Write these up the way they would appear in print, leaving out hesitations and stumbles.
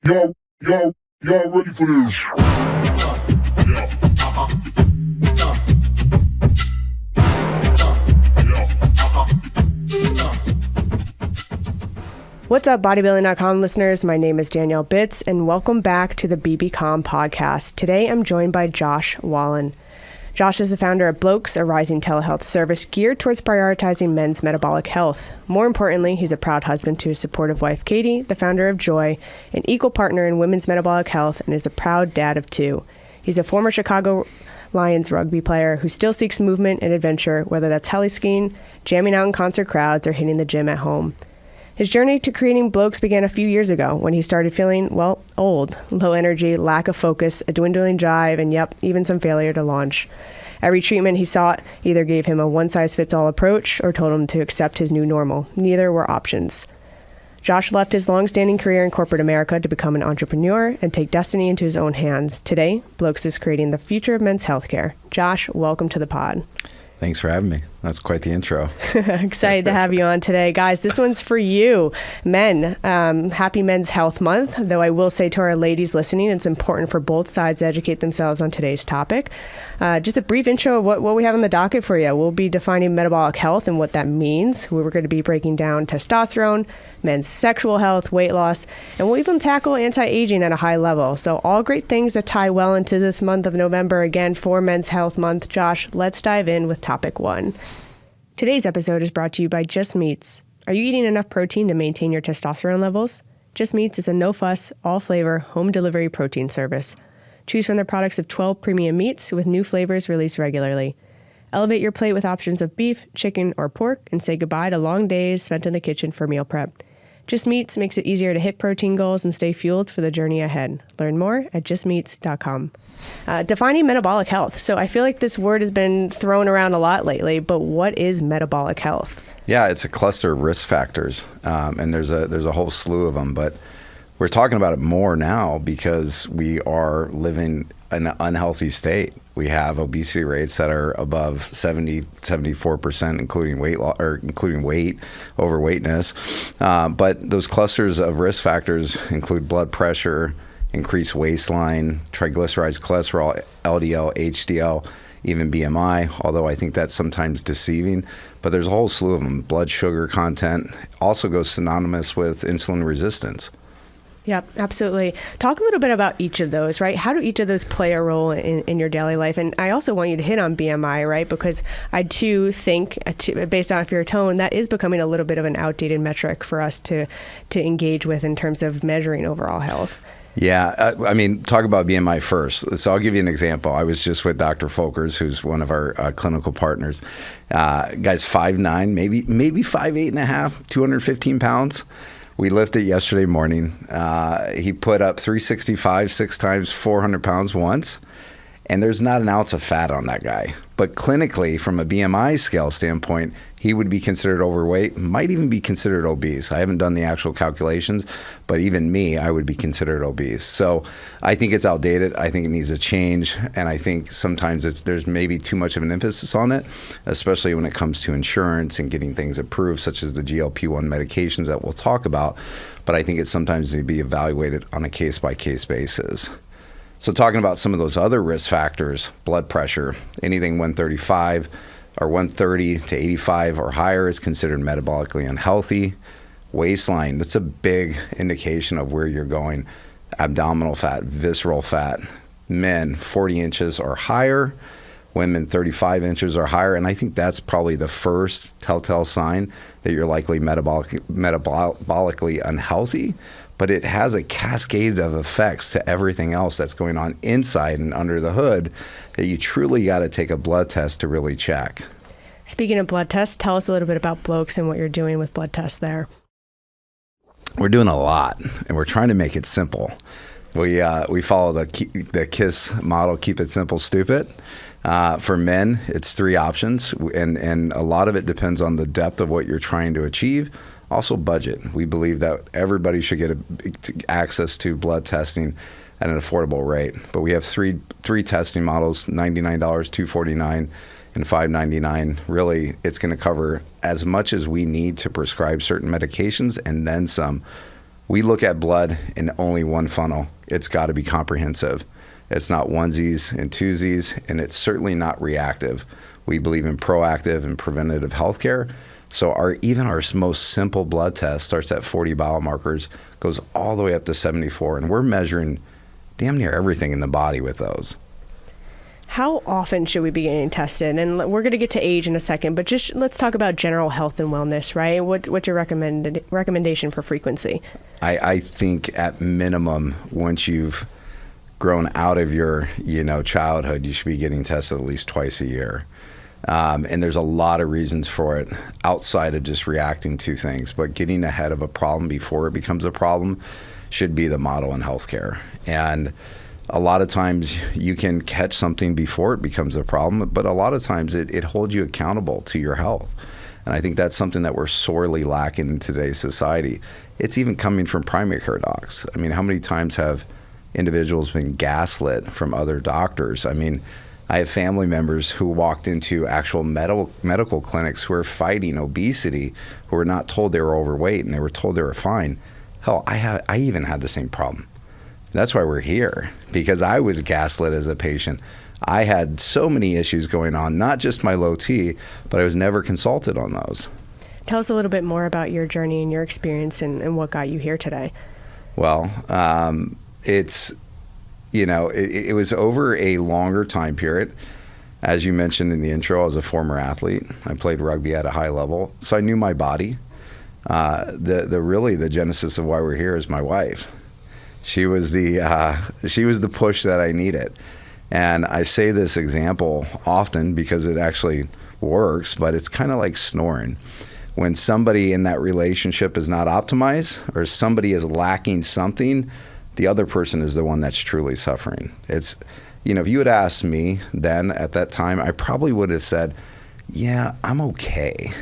Yo, y'all ready for this? What's up, Bodybuilding.com listeners? My name is Danielle Bitts, and welcome back to the BBcom podcast. Today, I'm joined by Josh Whalen. Josh is the founder of Blokes, a rising telehealth service geared towards prioritizing men's metabolic health. More importantly, he's a proud husband to his supportive wife, Katy, the founder of Joi, an equal partner in women's metabolic health, and is a proud dad of two. He's a former Chicago Lions rugby player who still seeks movement and adventure, whether that's heli skiing, jamming out in concert crowds, or hitting the gym at home. His journey to creating Blokes began a few years ago when he started feeling, old, low energy, lack of focus, a dwindling drive, and even some failure to launch. Every treatment he sought either gave him a one-size-fits-all approach or told him to accept his new normal. Neither were options. Josh left his long-standing career in corporate America to become an entrepreneur and take destiny into his own hands. Today, Blokes is creating the future of men's healthcare. Josh, welcome to the pod. Thanks for having me. That's quite the intro. Excited to have you on today. Guys, this one's for you. Men, happy Men's Health Month. Though I will say to our ladies listening, it's important for both sides to educate themselves on today's topic. Just a brief intro of what we have on the docket for you. We'll be defining metabolic health and what that means. We're going to be breaking down testosterone, men's sexual health, weight loss, and we'll even tackle anti-aging at a high level. So all great things that tie well into this month of November, again, for Men's Health Month. Josh, let's dive in with topic one. Today's episode is brought to you by Just Meats. Are you eating enough protein to maintain your testosterone levels? Just Meats is a no-fuss, all-flavor, home delivery protein service. Choose from their products of 12 premium meats with new flavors released regularly. Elevate your plate with options of beef, chicken, or pork, and say goodbye to long days spent in the kitchen for meal prep. Just Meats makes it easier to hit protein goals and stay fueled for the journey ahead. Learn more at justmeats.com. Defining metabolic health. So I feel like this word has been thrown around a lot lately, but what is metabolic health? Yeah, it's a cluster of risk factors, and there's a whole slew of them, but we're talking about it more now because we are living in an unhealthy state. We have obesity rates that are above 74%, including weight loss, or including weight, overweightness. But those clusters of risk factors include blood pressure, increased waistline, triglycerides, cholesterol, LDL, HDL, even BMI, although I think that's sometimes deceiving. But there's a whole slew of them. Blood sugar content also goes synonymous with insulin resistance. Yep, absolutely. Talk a little bit about each of those, right? How do each of those play a role in your daily life? And I also want you to hit on BMI, right? Because I too think, based off your tone, that is becoming a little bit of an outdated metric for us to engage with in terms of measuring overall health. Yeah, I mean, talk about BMI first. So I'll give you an example. I was just with Dr. Folkers, who's one of our clinical partners. Guy's 5'9", maybe 5'8.5", 215 pounds. We lifted yesterday morning. He put up 365 6 times, 400 pounds once, and there's not an ounce of fat on that guy. But clinically, from a BMI scale standpoint, he would be considered overweight, might even be considered obese. I haven't done the actual calculations, but even me, I would be considered obese. So I think it's outdated. I think it needs a change, and I think sometimes there's maybe too much of an emphasis on it, especially when it comes to insurance and getting things approved, such as the GLP-1 medications that we'll talk about. But I think it sometimes needs to be evaluated on a case-by-case basis. So talking about some of those other risk factors, blood pressure, anything 135 or 130 to 85 or higher is considered metabolically unhealthy. Waistline, that's a big indication of where you're going. Abdominal fat, visceral fat. Men, 40 inches or higher. Women, 35 inches or higher. And I think that's probably the first telltale sign that you're likely metabolically unhealthy. But it has a cascade of effects to everything else that's going on inside and under the hood that you truly got to take a blood test to really check. Speaking of blood tests, tell us a little bit about Blokes and what you're doing with blood tests there. We're doing a lot, and we're trying to make it simple. We follow the KISS model, keep it simple, stupid. For men, it's 3 options, and a lot of it depends on the depth of what you're trying to achieve. Also, budget. We believe that everybody should get access to blood testing at an affordable rate. But we have three testing models: $99, $249, and $599. Really, it's going to cover as much as we need to prescribe certain medications and then some. We look at blood in only one funnel. It's got to be comprehensive. It's not onesies and twosies, and it's certainly not reactive. We believe in proactive and preventative healthcare. So even our most simple blood test starts at 40 biomarkers, goes all the way up to 74, and we're measuring damn near everything in the body with those. How often should we be getting tested? And we're going to get to age in a second, but just let's talk about general health and wellness, right? What's your recommendation for frequency? I think at minimum, once you've grown out of your childhood, you should be getting tested at least twice a year. And there's a lot of reasons for it outside of just reacting to things, but getting ahead of a problem before it becomes a problem should be the model in healthcare. And a lot of times you can catch something before it becomes a problem, but a lot of times it holds you accountable to your health. And I think that's something that we're sorely lacking in today's society. It's even coming from primary care docs. I mean, how many times have individuals been gaslit from other doctors? I mean, I have family members who walked into actual medical clinics who are fighting obesity, who were not told they were overweight and they were told they were fine. Hell, I even had the same problem. That's why we're here, because I was gaslit as a patient. I had so many issues going on, not just my low T, but I was never consulted on those. Tell us a little bit more about your journey and your experience and what got you here today. Well, it was over a longer time period. As you mentioned in the intro, I was a former athlete. I played rugby at a high level, so I knew my body. The genesis of why we're here is my wife. She was the push that I needed. And I say this example often because it actually works, but it's kind of like snoring. When somebody in that relationship is not optimized or somebody is lacking something, the other person is the one that's truly suffering. It's, if you had asked me then at that time, I probably would have said, yeah, I'm okay.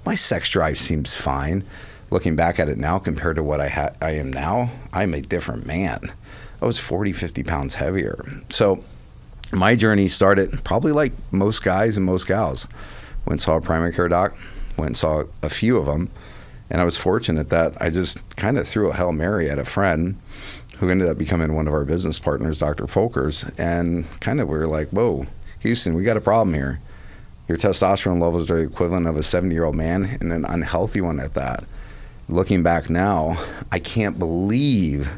My sex drive seems fine. Looking back at it now compared to what I am now, I'm a different man. I was 40, 50 pounds heavier. So my journey started probably like most guys and most gals. Went and saw a primary care doc, went and saw a few of them. And I was fortunate that I just kind of threw a Hail Mary at a friend who ended up becoming one of our business partners, Dr. Folkers. And kind of we were like, whoa, Houston, we got a problem here. Your testosterone levels are the equivalent of a 70-year-old man and an unhealthy one at that. Looking back now, I can't believe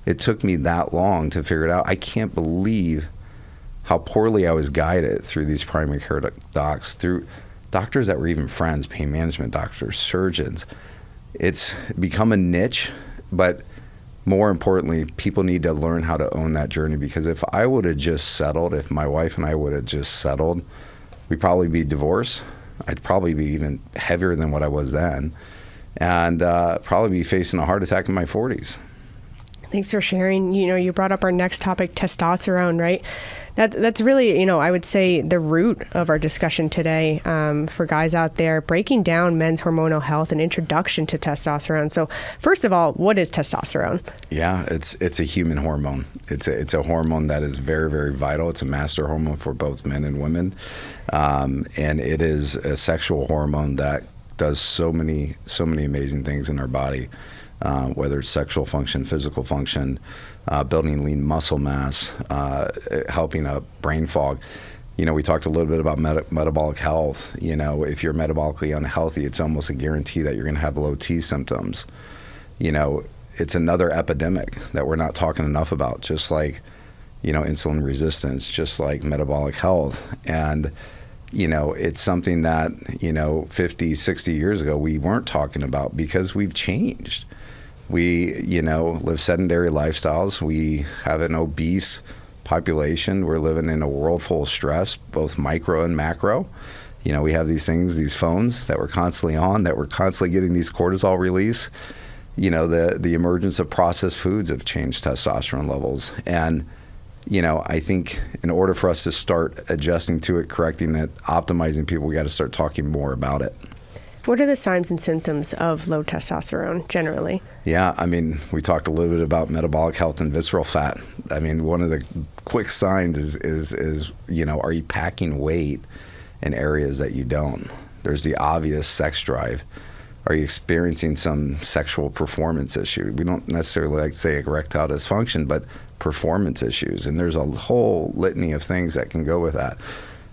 it took me that long to figure it out. I can't believe how poorly I was guided through these primary care docs, through doctors that were even friends, pain management doctors, surgeons. It's become a niche, but more importantly, people need to learn how to own that journey, because if I would have just settled, if my wife and I would have just settled, we'd probably be divorced. I'd probably be even heavier than what I was then, and probably be facing a heart attack in my 40s. Thanks for sharing. You brought up our next topic, testosterone, right? That's really, I would say the root of our discussion today for guys out there, breaking down men's hormonal health and introduction to testosterone. So first of all, what is testosterone? Yeah, it's a human hormone. It's a hormone that is very, very vital. It's a master hormone for both men and women. And it is a sexual hormone that does so many amazing things in our body. Whether it's sexual function, physical function, building lean muscle mass, helping up brain fog. We talked a little bit about metabolic health. If you're metabolically unhealthy, it's almost a guarantee that you're going to have low T symptoms. It's another epidemic that we're not talking enough about, just like, insulin resistance, just like metabolic health. And it's something that, 50, 60 years ago, we weren't talking about because we've changed. We, live sedentary lifestyles. We have an obese population. We're living in a world full of stress, both micro and macro. We have these things, these phones that we're constantly on, that we're constantly getting these cortisol release. The emergence of processed foods have changed testosterone levels. And, I think in order for us to start adjusting to it, correcting it, optimizing people, we got to start talking more about it. What are the signs and symptoms of low testosterone generally? Yeah, we talked a little bit about metabolic health and visceral fat. One of the quick signs is are you packing weight in areas that you don't? There's the obvious sex drive. Are you experiencing some sexual performance issue? We don't necessarily like to say erectile dysfunction, but performance issues. And there's a whole litany of things that can go with that.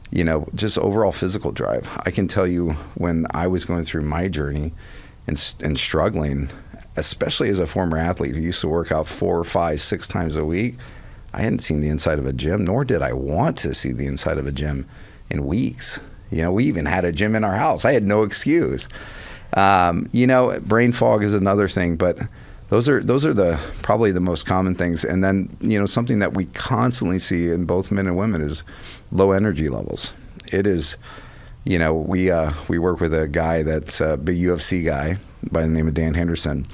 You know, just overall physical drive. I can tell you when I was going through my journey and struggling, especially as a former athlete who used to work out 4, 5, 6 times a week, I hadn't seen the inside of a gym, nor did I want to see the inside of a gym in weeks. You know, we even had a gym in our house. I had no excuse. You know, brain fog is another thing, but those are probably the most common things. And then, you know, something that we constantly see in both men and women is low energy levels. It is, you know, we work with a guy that's a big UFC guy by the name of Dan Henderson.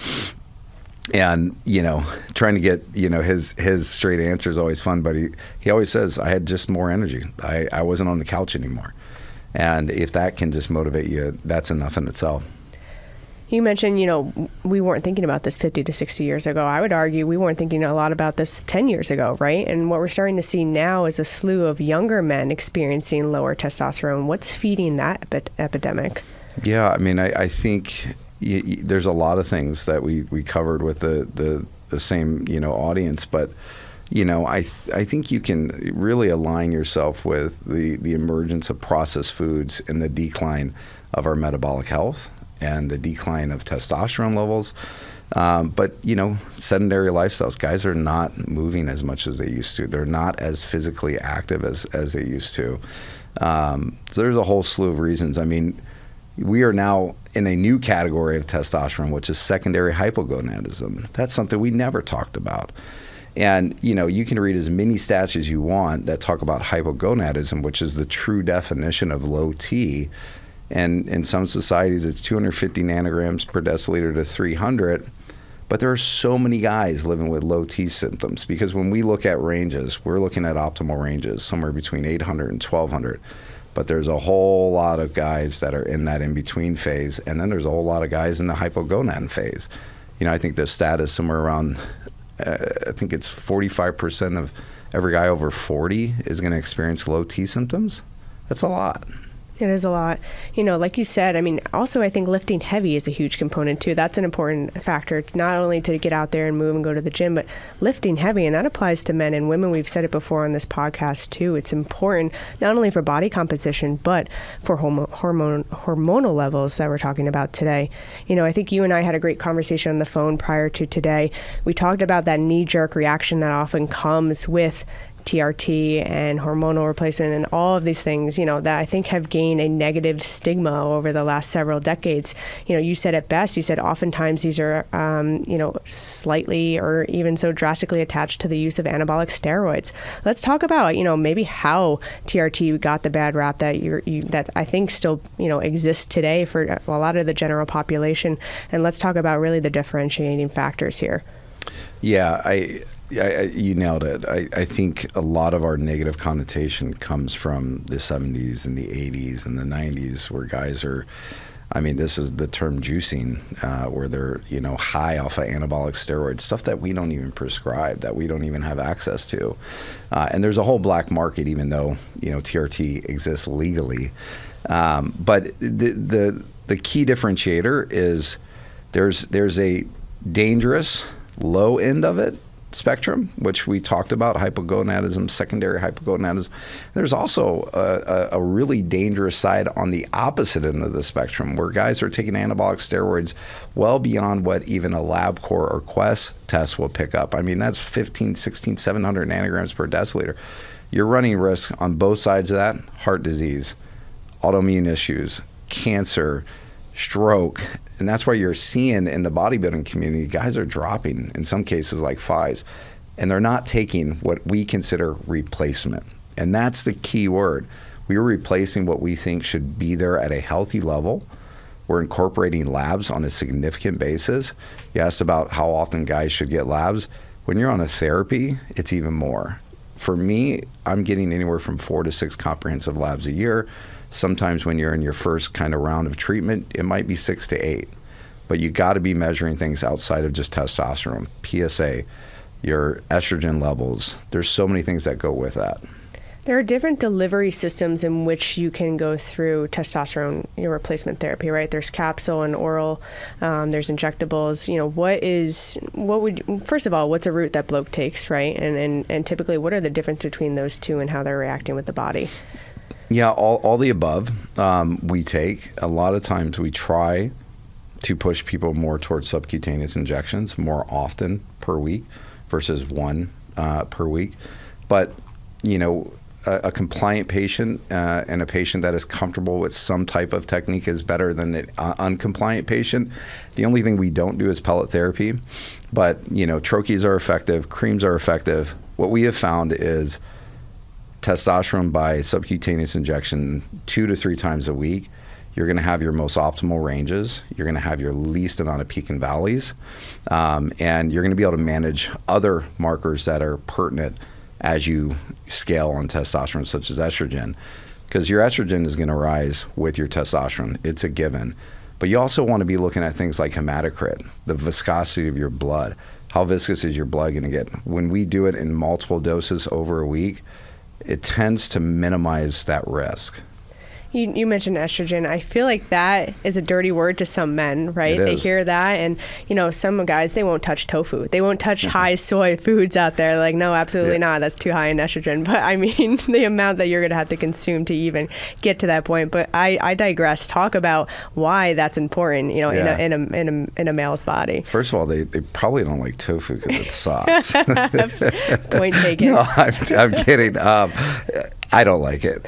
And, you know, trying to get, you know, his straight answer is always fun, but he always says, I had just more energy. I wasn't on the couch anymore. And if that can just motivate you, that's enough in itself. You mentioned, you know, we weren't thinking about this 50 to 60 years ago. I would argue we weren't thinking a lot about this 10 years ago, right? And what we're starting to see now is a slew of younger men experiencing lower testosterone. What's feeding that epidemic? Yeah, I mean, I think there's a lot of things that we covered with the same, you know, audience, but you know, I think you can really align yourself with the emergence of processed foods and the decline of our metabolic health and the decline of testosterone levels. But, you know, sedentary lifestyles, guys are not moving as much as they used to. They're not as physically active as they used to. So there's a whole slew of reasons. I mean, we are now in a new category of testosterone, which is secondary hypogonadism. That's something we never talked about. And, you know, you can read as many stats as you want that talk about hypogonadism, which is the true definition of low T. And in some societies, it's 250 nanograms per deciliter to 300. But there are so many guys living with low T symptoms because when we look at ranges, we're looking at optimal ranges, somewhere between 800 and 1200. But there's a whole lot of guys that are in that in-between phase. And then there's a whole lot of guys in the hypogonad phase. You know, I think the stat is somewhere around, I think it's 45% of every guy over 40 is going to experience low T symptoms. That's a lot. It is a lot. You know, like you said, I mean, also I think lifting heavy is a huge component too. That's an important factor, not only to get out there and move and go to the gym, but lifting heavy. And that applies to men and women. We've said it before on this podcast too. It's important not only for body composition, but for hormonal levels that we're talking about today. You know, I think you and I had a great conversation on the phone prior to today. We talked about that knee-jerk reaction that often comes with TRT and hormonal replacement and all of these things, you know, that I think have gained a negative stigma over the last several decades. You know, you said it best. You said oftentimes these are, you know, slightly or even so drastically attached to the use of anabolic steroids. Let's talk about, you know, maybe how TRT got the bad rap that that I think still, you know, exists today for a lot of the general population. And let's talk about really the differentiating factors here. Yeah, you nailed it. I think a lot of our negative connotation comes from the 70s and the 80s and the 90s where guys are, I mean, this is the term juicing, where they're, you know, high off of anabolic steroids, stuff that we don't even prescribe, that we don't even have access to. And there's a whole black market, even though, you know, TRT exists legally. But the key differentiator is there's a dangerous low end of it spectrum, which we talked about, hypogonadism, secondary hypogonadism. There's also a really dangerous side on the opposite end of the spectrum where guys are taking anabolic steroids well beyond what even a LabCorp or Quest test will pick up. I mean, that's 15, 16, 700 nanograms per deciliter. You're running risk on both sides of that: heart disease, autoimmune issues, cancer, stroke. And that's why you're seeing in the bodybuilding community, guys are dropping, in some cases like 5s, and they're not taking what we consider replacement. And that's the key word. We are replacing what we think should be there at a healthy level. We're incorporating labs on a significant basis. You asked about how often guys should get labs. When you're on a therapy, it's even more. For me, I'm getting anywhere from 4 to 6 comprehensive labs a year. Sometimes when you're in your first kind of round of treatment, it might be 6 to 8. But you got to be measuring things outside of just testosterone, PSA, your estrogen levels. There's so many things that go with that. There are different delivery systems in which you can go through testosterone replacement therapy, right? There's capsule and oral. There's injectables. First of all, what's a route that bloke takes, right? And typically, what are the difference between those two and how they're reacting with the body? Yeah, all the above we take. A lot of times we try to push people more towards subcutaneous injections more often per week versus one per week. But, a compliant patient and a patient that is comfortable with some type of technique is better than an uncompliant patient. The only thing we don't do is pellet therapy. But, troches are effective, creams are effective. What we have found is testosterone by subcutaneous injection 2 to 3 times a week, you're going to have your most optimal ranges. You're going to have your least amount of peak and valleys. And you're going to be able to manage other markers that are pertinent as you scale on testosterone, such as estrogen, because your estrogen is going to rise with your testosterone. It's a given. But you also want to be looking at things like hematocrit, the viscosity of your blood. How viscous is your blood going to get? When we do it in multiple doses over a week, it tends to minimize that risk. You mentioned estrogen. I feel like that is a dirty word to some men, right? They hear that, and some guys, they won't touch tofu. They won't touch high soy foods out there. Like, no, absolutely not. That's too high in estrogen. But I mean, the amount that you're going to have to consume to even get to that point. But I digress. Talk about why that's important, in a male's body. First of all, they probably don't like tofu because it sucks. Point taken. No, I'm kidding. I don't like it.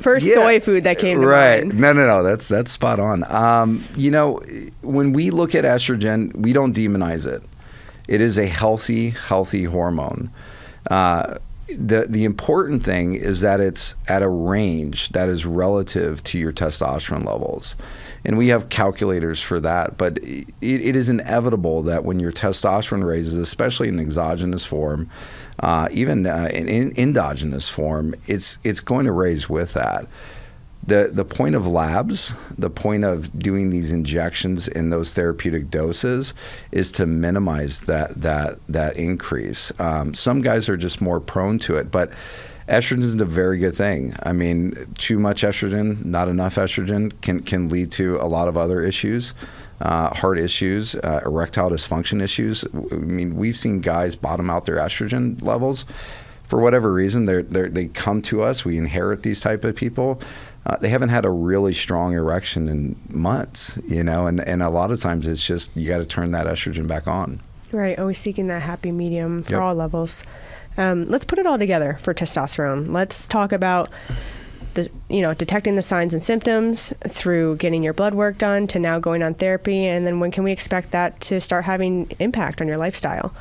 First soy food that came to mind. No. That's spot on. When we look at estrogen, we don't demonize it. It is a healthy hormone. The important thing is that it's at a range that is relative to your testosterone levels. And we have calculators for that. But it is inevitable that when your testosterone raises, especially in exogenous form, even in endogenous form, it's going to raise with that. The point of labs, the point of doing these injections in those therapeutic doses is to minimize that increase. Some guys are just more prone to it, but estrogen is a very good thing. I mean, too much estrogen, not enough estrogen can lead to a lot of other issues. Heart issues, erectile dysfunction issues. I mean, we've seen guys bottom out their estrogen levels for whatever reason. They come to us. We inherit these type of people. They haven't had a really strong erection in months, and a lot of times it's just you got to turn that estrogen back on. Right, always seeking that happy medium for all levels. Let's put it all together for testosterone. Let's talk about detecting the signs and symptoms through getting your blood work done to now going on therapy, and then when can we expect that to start having impact on your lifestyle?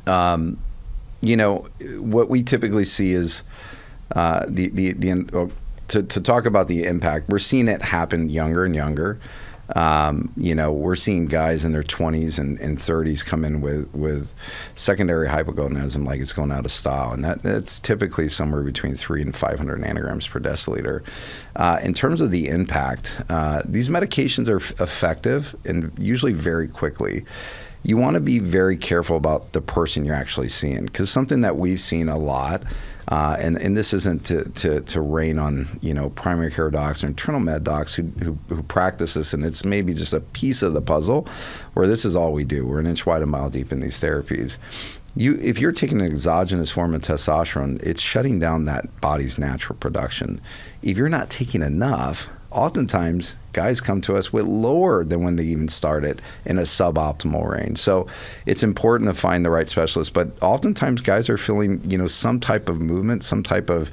What we typically see is to talk about the impact, we're seeing it happen younger and younger. We're seeing guys in their 20s and 30s come in with secondary hypogonadism like it's going out of style. And that's typically somewhere between 300 and 500 nanograms per deciliter. In terms of the impact, these medications are effective and usually very quickly. You want to be very careful about the person you're actually seeing, because something that we've seen a lot, and this isn't to rain on primary care docs or internal med docs who practice this, and it's maybe just a piece of the puzzle, where this is all we do. We're an inch wide, a mile deep in these therapies. If you're taking an exogenous form of testosterone, it's shutting down that body's natural production. If you're not taking enough, oftentimes guys come to us with lower than when they even started in a suboptimal range. So it's important to find the right specialist, but oftentimes guys are feeling, some type of movement, some type of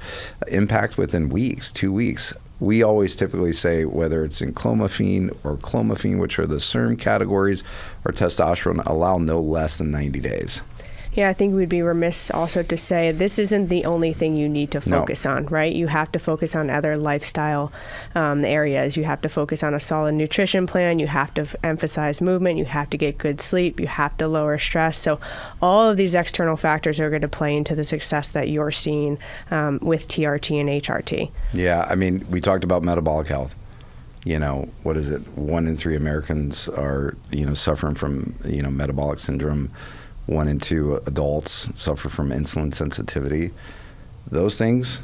impact within weeks, 2 weeks. We always typically say whether it's in clomiphene or clomiphene, which are the SERM categories, or testosterone, allow no less than 90 days. Yeah, I think we'd be remiss also to say this isn't the only thing you need to focus on, right? You have to focus on other lifestyle areas. You have to focus on a solid nutrition plan. You have to emphasize movement. You have to get good sleep. You have to lower stress. So all of these external factors are going to play into the success that you're seeing with TRT and HRT. Yeah, I mean, we talked about metabolic health. What is it? 1 in 3 Americans are, suffering from, metabolic syndrome. 1 in 2 adults suffer from insulin sensitivity. those things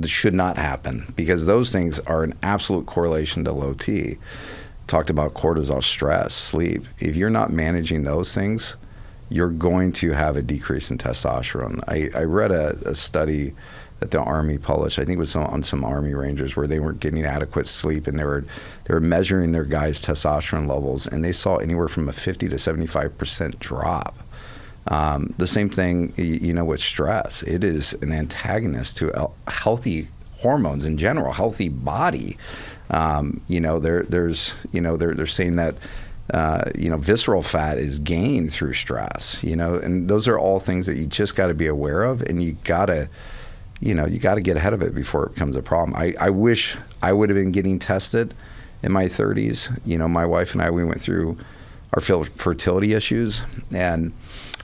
should not happen, because those things are an absolute correlation to low T. Talked about cortisol, stress, sleep. If you're not managing those things, you're going to have a decrease in testosterone. I read a study that the Army published, I think it was on some Army Rangers, where they weren't getting adequate sleep, and they were measuring their guys' testosterone levels, and they saw anywhere from a 50 to 75% drop. The same thing, with stress. It is an antagonist to healthy hormones in general, healthy body. They're saying that visceral fat is gained through stress. And those are all things that you just got to be aware of, and you got to get ahead of it before it becomes a problem. I wish I would have been getting tested in my 30s. My wife and I, we went through our fertility issues, and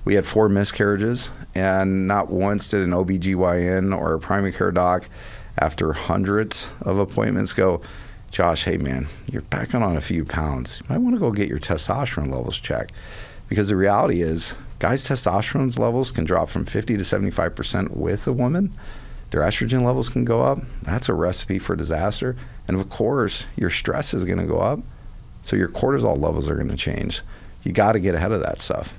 we had 4 miscarriages, and not once did an OBGYN or a primary care doc, after hundreds of appointments, go, Josh, hey man, you're packing on a few pounds. You might want to go get your testosterone levels checked. Because the reality is, guys' testosterone levels can drop from 50 to 75% with a woman. Their estrogen levels can go up. That's a recipe for disaster. And of course, your stress is going to go up. So your cortisol levels are going to change. You got to get ahead of that stuff.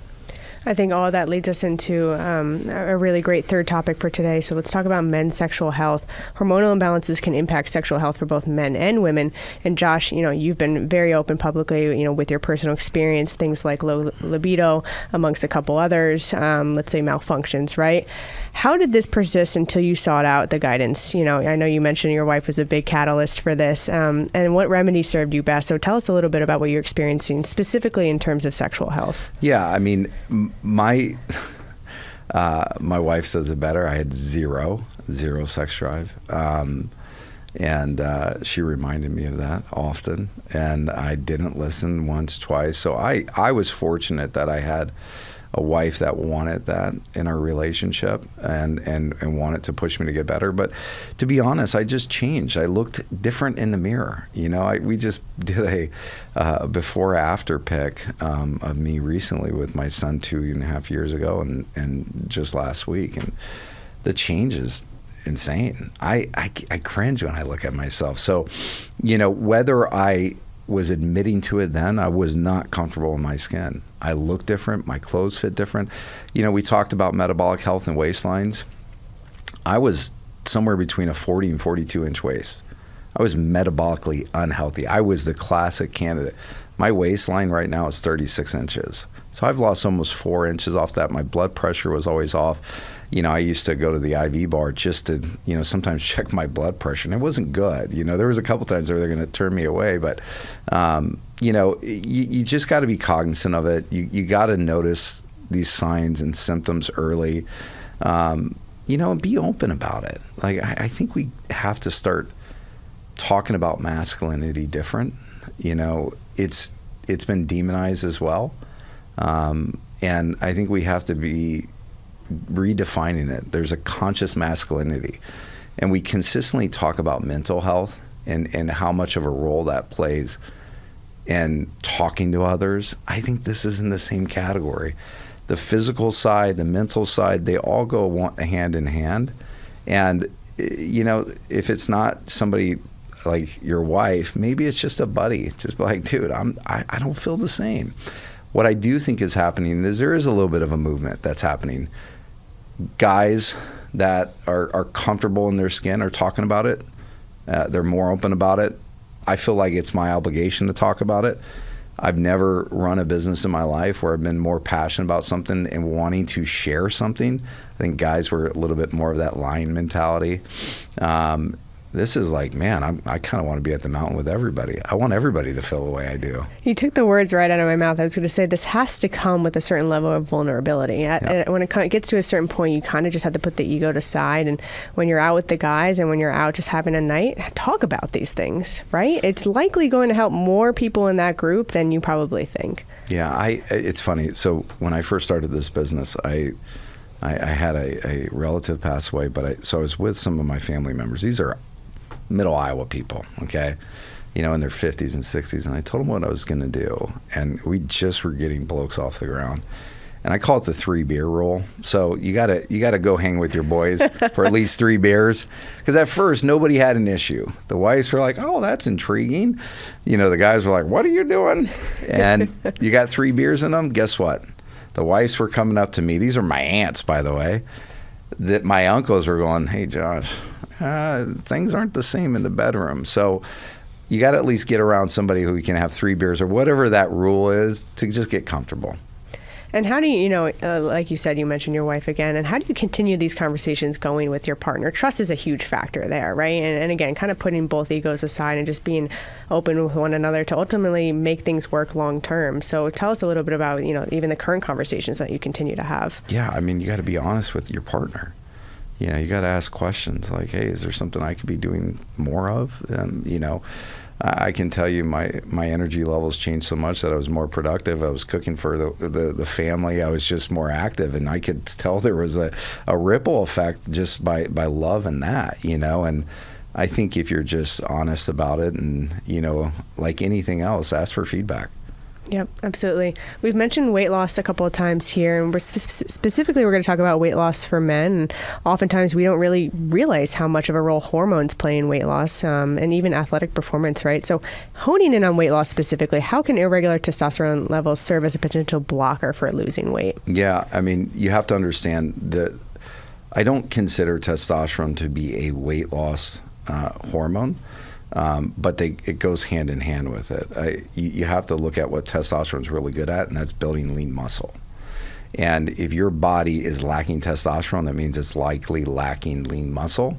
I think all of that leads us into a really great third topic for today. So let's talk about men's sexual health. Hormonal imbalances can impact sexual health for both men and women. And Josh, you've been very open publicly, with your personal experience, things like low libido, amongst a couple others, let's say malfunctions, right? How did this persist until you sought out the guidance? I know you mentioned your wife was a big catalyst for this, and what remedy served you best? So tell us a little bit about what you're experiencing specifically in terms of sexual health. Yeah, I mean, my wife says it better. I had zero sex drive, and she reminded me of that often, and I didn't listen once, twice. So I was fortunate that I had a wife that wanted that in our relationship and wanted to push me to get better. But to be honest, I just changed. I looked different in the mirror. We just did a before-after pic of me recently with my son 2.5 years ago and just last week. And the change is insane. I cringe when I look at myself. So, whether I was admitting to it then, I was not comfortable in my skin. I look different. My clothes fit different. We talked about metabolic health and waistlines. I was somewhere between a 40 and 42 inch waist. I was metabolically unhealthy. I was the classic candidate. My waistline right now is 36 inches. So I've lost almost 4 inches off that. My blood pressure was always off. I used to go to the IV bar just to, sometimes check my blood pressure, and it wasn't good. There was a couple times where they're going to turn me away, but, you just got to be cognizant of it. You got to notice these signs and symptoms early, and be open about it. Like, I think we have to start talking about masculinity different. It's been demonized as well. And I think we have to be redefining it. There's a conscious masculinity, and we consistently talk about mental health and how much of a role that plays in talking to others. I think this is in the same category. The physical side, the mental side, they all go hand in hand. And if it's not somebody like your wife, maybe it's just a buddy. Just be like, dude, I don't feel the same. What I do think is happening is there is a little bit of a movement that's happening. Guys that are comfortable in their skin are talking about it. They're more open about it. I feel like it's my obligation to talk about it. I've never run a business in my life where I've been more passionate about something and wanting to share something. I think guys were a little bit more of that lion mentality. This is like, man, I kind of want to be at the mountain with everybody. I want everybody to feel the way I do. You took the words right out of my mouth. I was going to say this has to come with a certain level of vulnerability. When it gets to a certain point, you kind of just have to put the ego aside. And when you're out with the guys and when you're out just having a night, talk about these things, right? It's likely going to help more people in that group than you probably think. Yeah, it's funny. So when I first started this business, I had a relative pass away, so I was with some of my family members. These are middle Iowa people, okay, in their 50s and 60s, and I told them what I was going to do, and we just were getting Blokes off the ground, And I call it the 3 beer rule. So you gotta go hang with your boys for at least 3 beers. Because at first, nobody had an issue. The wives were like, oh, that's intriguing. The guys were like, what are you doing? And you got 3 beers in them. Guess what? The wives were coming up to me. These are my aunts, by the way. That my uncles were going, hey, Josh, things aren't the same in the bedroom. So you got to at least get around somebody who can have 3 beers or whatever that rule is to just get comfortable. And how do you, like you said, you mentioned your wife again, and how do you continue these conversations going with your partner? Trust is a huge factor there, right? And again, kind of putting both egos aside and just being open with one another to ultimately make things work long term. So tell us a little bit about, even the current conversations that you continue to have. Yeah, you got to be honest with your partner. You got to ask questions like, hey, is there something I could be doing more of? I can tell you my energy levels changed so much that I was more productive. I was cooking for the family. I was just more active, and I could tell there was a ripple effect just by love and that, And I think if you're just honest about it and, like anything else, ask for feedback. Yep, absolutely. We've mentioned weight loss a couple of times here, and specifically we're going to talk about weight loss for men. And oftentimes we don't really realize how much of a role hormones play in weight loss and even athletic performance, right? So honing in on weight loss specifically, how can irregular testosterone levels serve as a potential blocker for losing weight? Yeah, you have to understand that I don't consider testosterone to be a weight loss hormone. But it goes hand in hand with it. You have to look at what testosterone is really good at, and that's building lean muscle. And if your body is lacking testosterone, that means it's likely lacking lean muscle,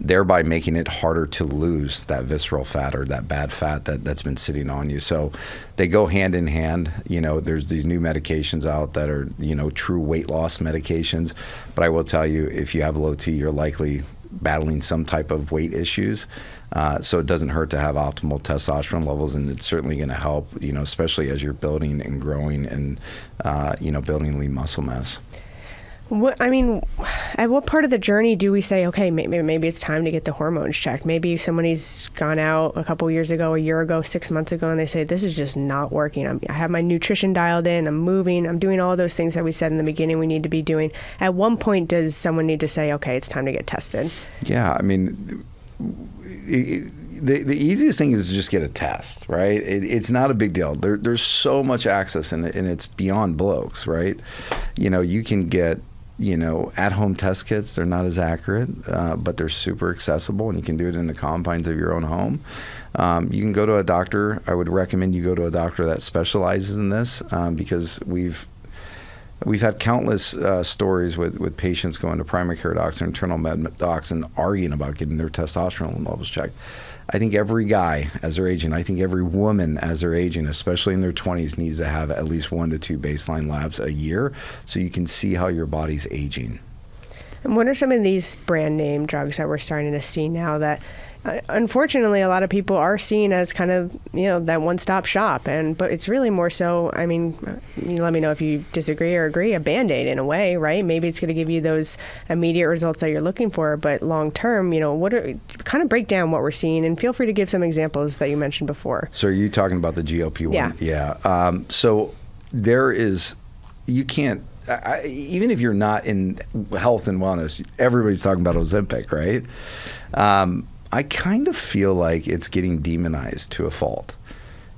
thereby making it harder to lose that visceral fat or that bad fat that's been sitting on you. So they go hand in hand. There's these new medications out that are, true weight loss medications. But I will tell you, if you have low T, you're likely battling some type of weight issues. So it doesn't hurt to have optimal testosterone levels, and it's certainly going to help, especially as you're building and growing and, building lean muscle mass. At what part of the journey do we say, okay, maybe it's time to get the hormones checked? Maybe somebody's gone out a couple years ago, a year ago, 6 months ago, and they say, this is just not working. I have my nutrition dialed in, I'm moving, I'm doing all those things that we said in the beginning we need to be doing. At one point, does someone need to say, okay, it's time to get tested? Yeah, the easiest thing is to just get a test, right? It's not a big deal. There's so much access, and it's beyond blokes, right? You can get at-home test kits. They're not as accurate, but they're super accessible, and you can do it in the confines of your own home. You can go to a doctor. I would recommend you go to a doctor that specializes in this, because we've had countless stories with patients going to primary care docs or internal med docs and arguing about getting their testosterone levels checked. I think every guy as they're aging, I think every woman as they're aging, especially in their 20s, needs to have at least 1 to 2 baseline labs a year so you can see how your body's aging. And what are some of these brand name drugs that we're starting to see now that unfortunately a lot of people are seen as kind of, that one-stop shop, but it's really more so, you let me know if you disagree or agree, a Band-Aid in a way, right? Maybe it's going to give you those immediate results that you're looking for, but long term, kind of break down what we're seeing, and feel free to give some examples that you mentioned before. So are you talking about the GLP-1? Yeah. So there is, you can't, even if you're not in health and wellness, everybody's talking about Ozempic, right? I kind of feel like it's getting demonized to a fault.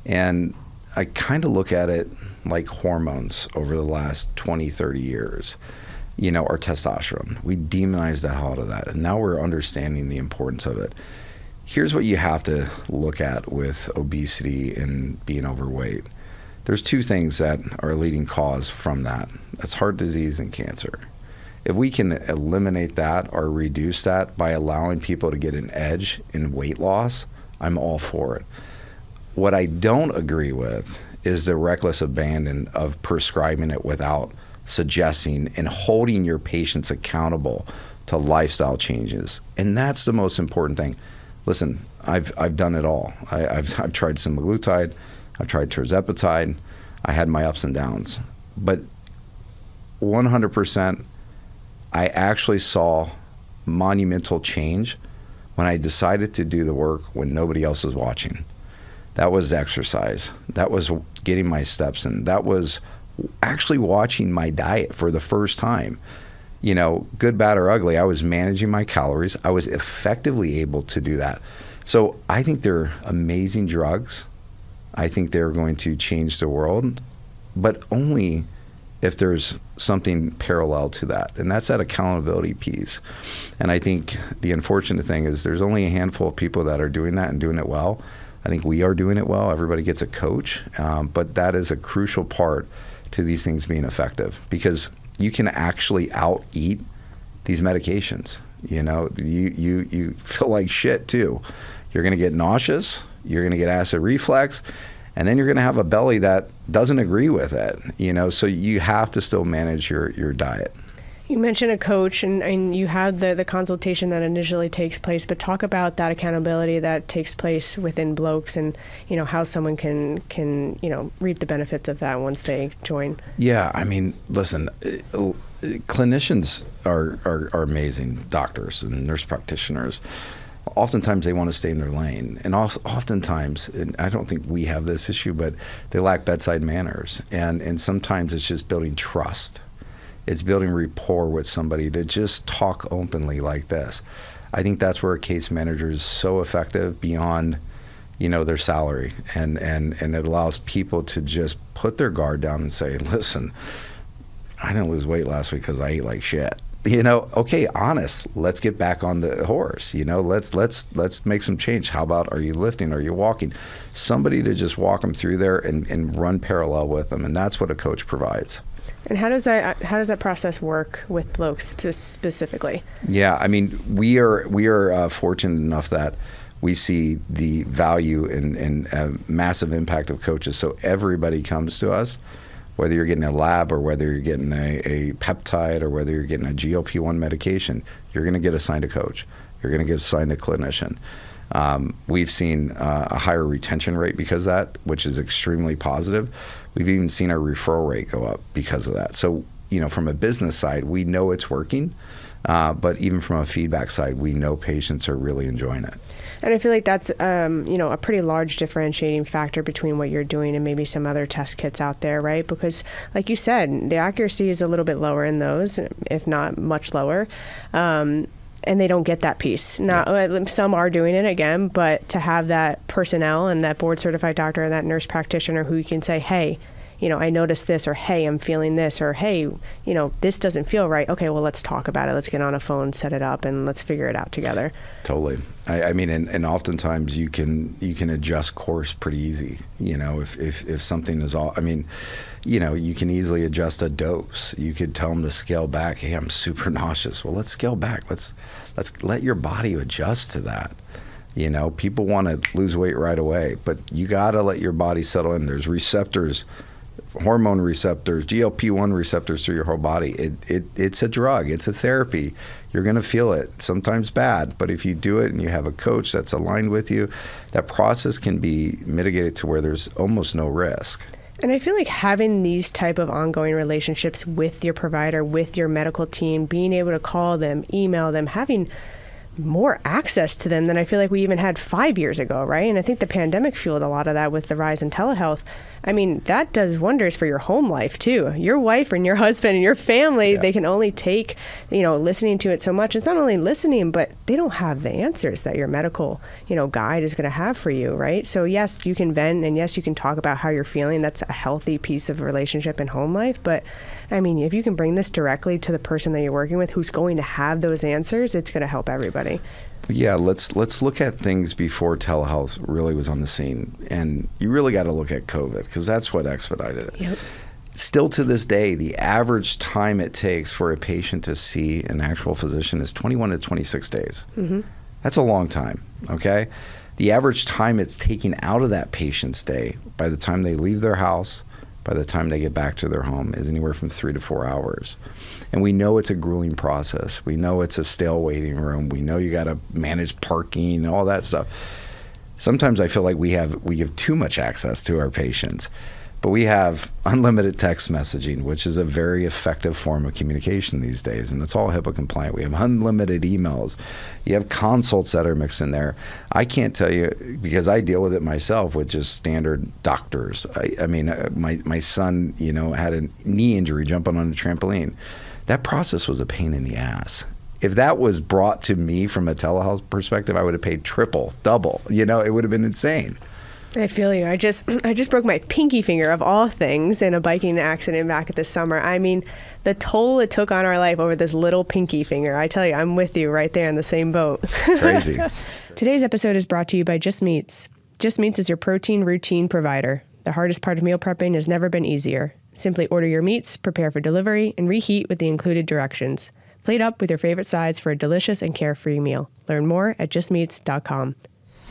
And I kind of look at it like hormones over the last 20, 30 years, or testosterone. We demonized the hell out of that. And now we're understanding the importance of it. Here's what you have to look at with obesity and being overweight. There's 2 things that are a leading cause from that. That's heart disease and cancer. If we can eliminate that or reduce that by allowing people to get an edge in weight loss, I'm all for it. What I don't agree with is the reckless abandon of prescribing it without suggesting and holding your patients accountable to lifestyle changes. And that's the most important thing. Listen, I've done it all. I've tried semaglutide, I've tried tirzepatide, I had my ups and downs. But 100%, I actually saw monumental change when I decided to do the work when nobody else was watching. That was exercise. That was getting my steps in. That was actually watching my diet for the first time. You know, good, bad, or ugly, I was managing my calories. I was effectively able to do that. So I think they're amazing drugs. I think they're going to change the world, but only if there's something parallel to that. And that's that accountability piece. And I think the unfortunate thing is there's only a handful of people that are doing that and doing it well. I think we are doing it well. Everybody gets a coach. But that is a crucial part to these things being effective, because you can actually out-eat these medications. You know, you feel like shit too. You're going to get nauseous. You're going to get acid reflux. And then you're going to have a belly that doesn't agree with it. You know, so you have to still manage your diet. You mentioned a coach, and you had the consultation that initially takes place, but talk about that accountability that takes place within Blokes, and, you know, how someone can you know, reap the benefits of that once they join. Yeah, I mean, listen, clinicians are amazing, doctors and nurse practitioners. Oftentimes they want to stay in their lane, and oftentimes, and I don't think we have this issue, but they lack bedside manners, and sometimes it's just building trust. It's building rapport with somebody to just talk openly like this. I think that's where a case manager is so effective beyond, you know, their salary, and it allows people to just put their guard down and say, listen, I didn't lose weight last week because I ate like shit. You know, okay, honest, let's get back on the horse. You know, let's make some change. How about, are you lifting? Are you walking? Somebody to just walk them through there and run parallel with them, and that's what a coach provides. And how does that process work with Blokes specifically? Yeah, I mean, we are fortunate enough that we see the value and massive impact of coaches. So everybody comes to us, whether you're getting a lab or whether you're getting a peptide or whether you're getting a GLP-1 medication, you're going to get assigned a coach. You're going to get assigned a clinician. We've seen a higher retention rate because of that, which is extremely positive. We've even seen our referral rate go up because of that. So, you know, from a business side, we know it's working, but even from a feedback side, we know patients are really enjoying it. And I feel like that's, you know, a pretty large differentiating factor between what you're doing and maybe some other test kits out there, right? Because, like you said, the accuracy is a little bit lower in those, if not much lower. And they don't get that piece. Now, some are doing it again, but to have that personnel and that board certified doctor and that nurse practitioner who you can say, hey, you know, I noticed this, or hey, I'm feeling this, or hey, you know, this doesn't feel right. Okay, well, let's talk about it. Let's get on a phone, set it up, and let's figure it out together. Totally. I mean, and oftentimes you can adjust course pretty easy. You know, if something is all, I mean, you know, you can easily adjust a dose. You could tell them to scale back. Hey, I'm super nauseous. Well, let's scale back. Let's let your body adjust to that. You know, people want to lose weight right away, but you got to let your body settle in. There's receptors, hormone receptors, GLP-1 receptors through your whole body. It's a drug. It's a therapy. You're going to feel it, sometimes bad, but if you do it and you have a coach that's aligned with you, that process can be mitigated to where there's almost no risk. And I feel like having these type of ongoing relationships with your provider, with your medical team, being able to call them, email them, having more access to them than I feel like we even had 5 years ago, right? And I think the pandemic fueled a lot of that with the rise in telehealth. I mean, that does wonders for your home life too. Your wife and your husband and your family, they can only take, you know, listening to it so much. It's not only listening, but they don't have the answers that your medical, you know, guide is going to have for you, right? So yes, you can vent, and yes, you can talk about how you're feeling. That's a healthy piece of relationship and home life. But I mean, if you can bring this directly to the person that you're working with who's going to have those answers, it's going to help everybody. Yeah, let's look at things before telehealth really was on the scene. And you really got to look at COVID, because that's what expedited it. Yep. Still to this day, the average time it takes for a patient to see an actual physician is 21 to 26 days. Mm-hmm. That's a long time, okay? The average time it's taking out of that patient's day by the time they leave their house, by the time they get back to their home, is anywhere from 3 to 4 hours. And we know it's a grueling process. We know it's a stale waiting room. We know you got to manage parking and all that stuff. Sometimes I feel like we give too much access to our patients. But we have unlimited text messaging, which is a very effective form of communication these days, and it's all HIPAA compliant. We have unlimited emails. You have consults that are mixed in there. I can't tell you, because I deal with it myself with just standard doctors. I mean, my son, had a knee injury jumping on a trampoline. That process was a pain in the ass. If that was brought to me from a telehealth perspective, I would have paid triple, double. It would have been insane. I feel you. I just broke my pinky finger of all things in a biking accident back at the summer. I mean, the toll it took on our life over this little pinky finger. I tell you, I'm with you right there in the same boat. Crazy. Today's episode is brought to you by Just Meats. Just Meats is your protein routine provider. The hardest part of meal prepping has never been easier. Simply order your meats, prepare for delivery, and reheat with the included directions. Plate up with your favorite sides for a delicious and carefree meal. Learn more at justmeats.com.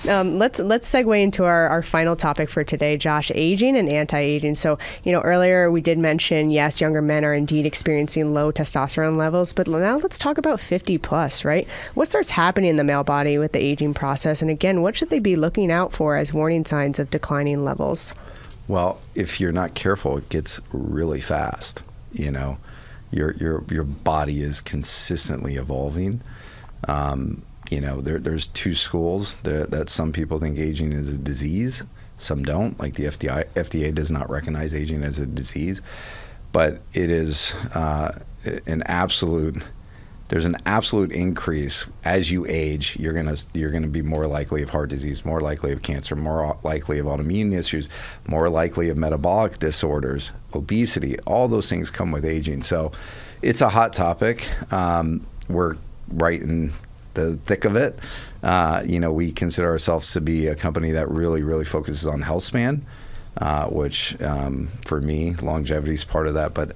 Let's segue into our final topic for today, Josh, aging and anti-aging. So, earlier we did mention, yes, younger men are indeed experiencing low testosterone levels, but now let's talk about 50 plus, right? What starts happening in the male body with the aging process? And again, what should they be looking out for as warning signs of declining levels? Well, if you're not careful, it gets really fast. Your body is consistently evolving. There's two schools that some people think aging is a disease. Some don't. Like the FDA does not recognize aging as a disease, but it is there's an absolute increase as you age. You're gonna be more likely of heart disease, more likely of cancer, more likely of autoimmune issues, more likely of metabolic disorders, obesity. All those things come with aging. So it's a hot topic. We're right in the thick of it. We consider ourselves to be a company that really, really focuses on health span, which for me, longevity is part of that. But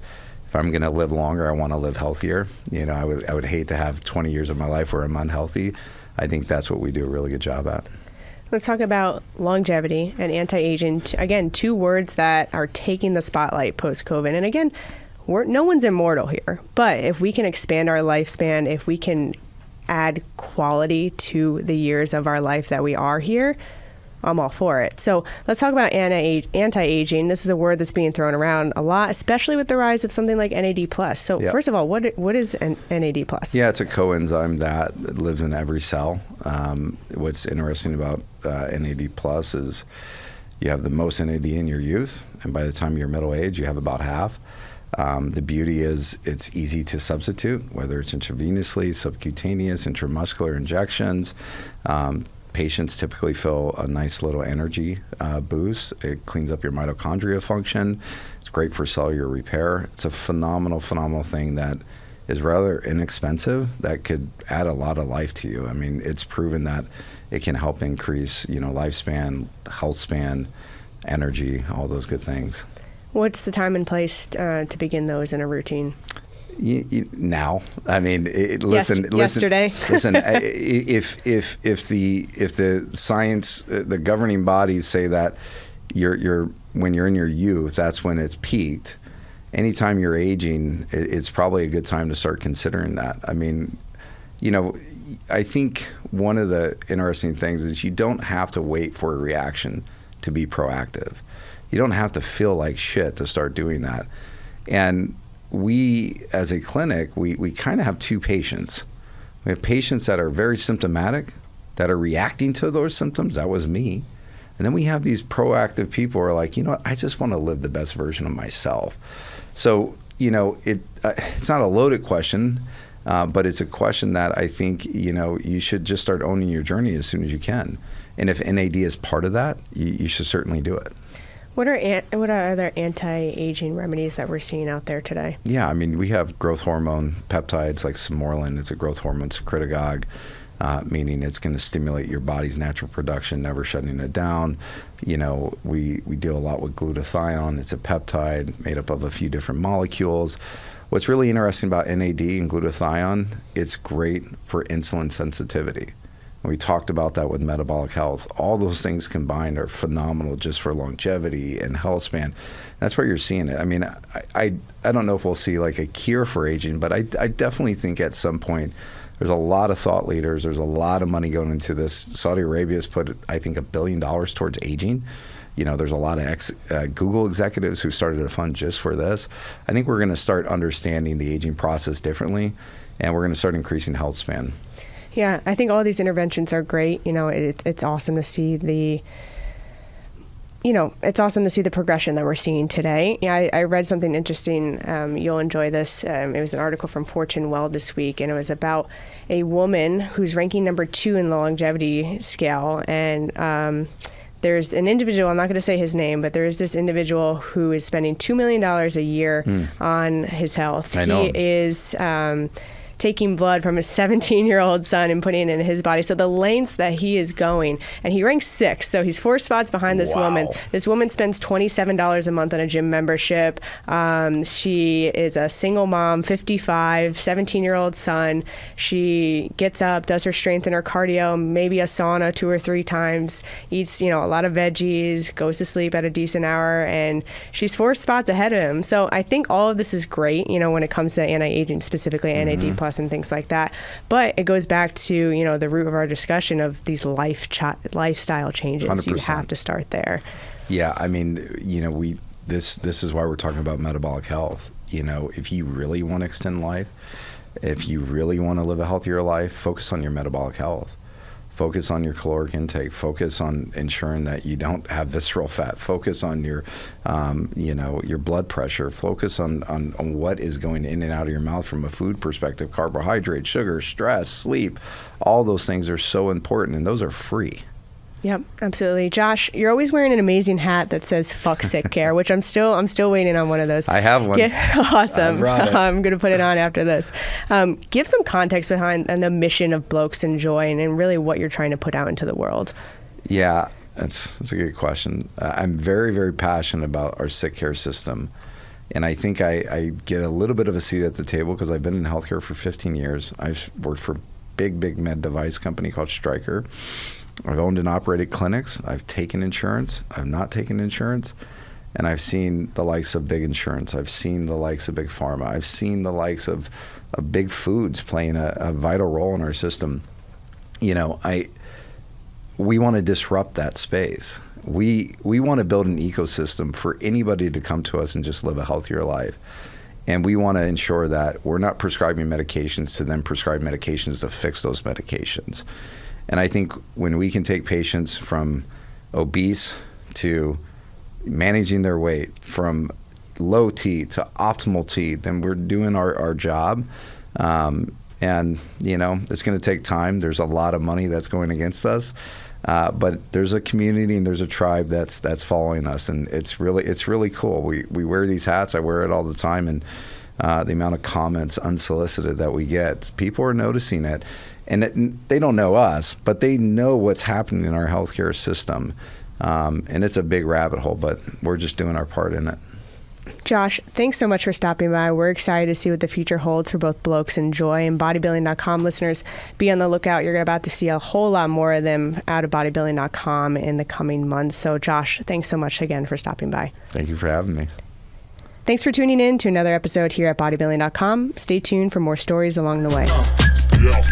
if I'm going to live longer, I want to live healthier. I would hate to have 20 years of my life where I'm unhealthy. I think that's what we do a really good job at. Let's talk about longevity and anti-aging. Again, two words that are taking the spotlight post-COVID. And again, no one's immortal here. But if we can expand our lifespan, if we can add quality to the years of our life that we are here, I'm all for it. So let's talk about anti-aging. This is a word that's being thrown around a lot, especially with the rise of something like NAD+. So First of all, what is NAD+? Yeah, it's a coenzyme that lives in every cell. What's interesting about NAD+ is you have the most NAD in your youth, and by the time you're middle age, you have about half. The beauty is it's easy to substitute, whether it's intravenously, subcutaneous, intramuscular injections. Patients typically feel a nice little energy boost. It cleans up your mitochondria function. It's great for cellular repair. It's a phenomenal thing that is rather inexpensive that could add a lot of life to you. I mean, it's proven that it can help increase, lifespan, health span, energy, all those good things. What's the time and place to begin those in a routine? Now, I mean, listen. Yesterday. Listen, if the science, the governing bodies say that when you're in your youth, that's when it's peaked. Anytime you're aging, it's probably a good time to start considering that. I mean, I think one of the interesting things is you don't have to wait for a reaction to be proactive. You don't have to feel like shit to start doing that. And we, as a clinic, we kind of have two patients. We have patients that are very symptomatic, that are reacting to those symptoms. That was me. And then we have these proactive people who are like, what? I just want to live the best version of myself. So, it's not a loaded question, but it's a question that I think, you should just start owning your journey as soon as you can. And if NAD is part of that, you should certainly do it. What are other anti-aging remedies that we're seeing out there today? Yeah, I mean, we have growth hormone peptides like Simorelin. It's a growth hormone secretagogue, meaning it's going to stimulate your body's natural production, never shutting it down. We deal a lot with glutathione. It's a peptide made up of a few different molecules. What's really interesting about NAD and glutathione, it's great for insulin sensitivity. We talked about that with metabolic health. All those things combined are phenomenal just for longevity and health span. That's where you're seeing it. I mean, I don't know if we'll see like a cure for aging, but I definitely think at some point there's a lot of thought leaders. There's a lot of money going into this. Saudi Arabia has put, I think, $1 billion towards aging. There's a lot of Google executives who started a fund just for this. I think we're going to start understanding the aging process differently, and we're going to start increasing health span. Yeah, I think all these interventions are great. It's awesome to see the progression that we're seeing today. Yeah, I read something interesting. You'll enjoy this. It was an article from Fortune Well this week, and it was about a woman who's ranking number 2 in the longevity scale. And there's an individual, I'm not going to say his name, but there is this individual who is spending $2 million a year on his health. I know. He is taking blood from a 17-year-old son and putting it in his body. So the lengths that he is going, and he ranks 6th, so he's 4 spots behind this woman. This woman spends $27 a month on a gym membership. She is a single mom, 55, 17-year-old son. She gets up, does her strength and her cardio, maybe a sauna 2 or 3 times, eats, a lot of veggies, goes to sleep at a decent hour, and she's 4 spots ahead of him. So I think all of this is great, when it comes to anti-aging, specifically NAD+ and things like that. But it goes back to, the root of our discussion of these lifestyle changes. 100%. You have to start there. Yeah, I mean, this is why we're talking about metabolic health. If you really want to extend life, if you really want to live a healthier life, focus on your metabolic health. Focus on your caloric intake. Focus on ensuring that you don't have visceral fat. Focus on your, your blood pressure. Focus on what is going in and out of your mouth from a food perspective. Carbohydrate, sugar, stress, sleep. All those things are so important, and those are free. Yep, absolutely. Josh, you're always wearing an amazing hat that says "fuck sick care," which I'm still waiting on one of those. I have one. Awesome. I brought it. I'm going to put it on after this. Give some context behind the mission of Blokes and Joi and really what you're trying to put out into the world. Yeah, that's a good question. I'm very, very passionate about our sick care system. And I think I get a little bit of a seat at the table because I've been in healthcare for 15 years. I've worked for a big med device company called Stryker. I've owned and operated clinics. I've taken insurance. I've not taken insurance. And I've seen the likes of big insurance. I've seen the likes of big pharma. I've seen the likes of big foods playing a vital role in our system. We want to disrupt that space. We want to build an ecosystem for anybody to come to us and just live a healthier life. And we want to ensure that we're not prescribing medications to then prescribe medications to fix those medications. And I think when we can take patients from obese to managing their weight, from low T to optimal T, then we're doing our job. And, it's going to take time. There's a lot of money that's going against us. But there's a community and there's a tribe that's following us. And it's really cool. We wear these hats. I wear it all the time. And the amount of comments unsolicited that we get, people are noticing it. And they don't know us, but they know what's happening in our healthcare system. And it's a big rabbit hole, but we're just doing our part in it. Josh, thanks so much for stopping by. We're excited to see what the future holds for both Blokes and Joi. And Bodybuilding.com listeners, be on the lookout. You're about to see a whole lot more of them out of Bodybuilding.com in the coming months. So, Josh, thanks so much again for stopping by. Thank you for having me. Thanks for tuning in to another episode here at Bodybuilding.com. Stay tuned for more stories along the way. Yeah.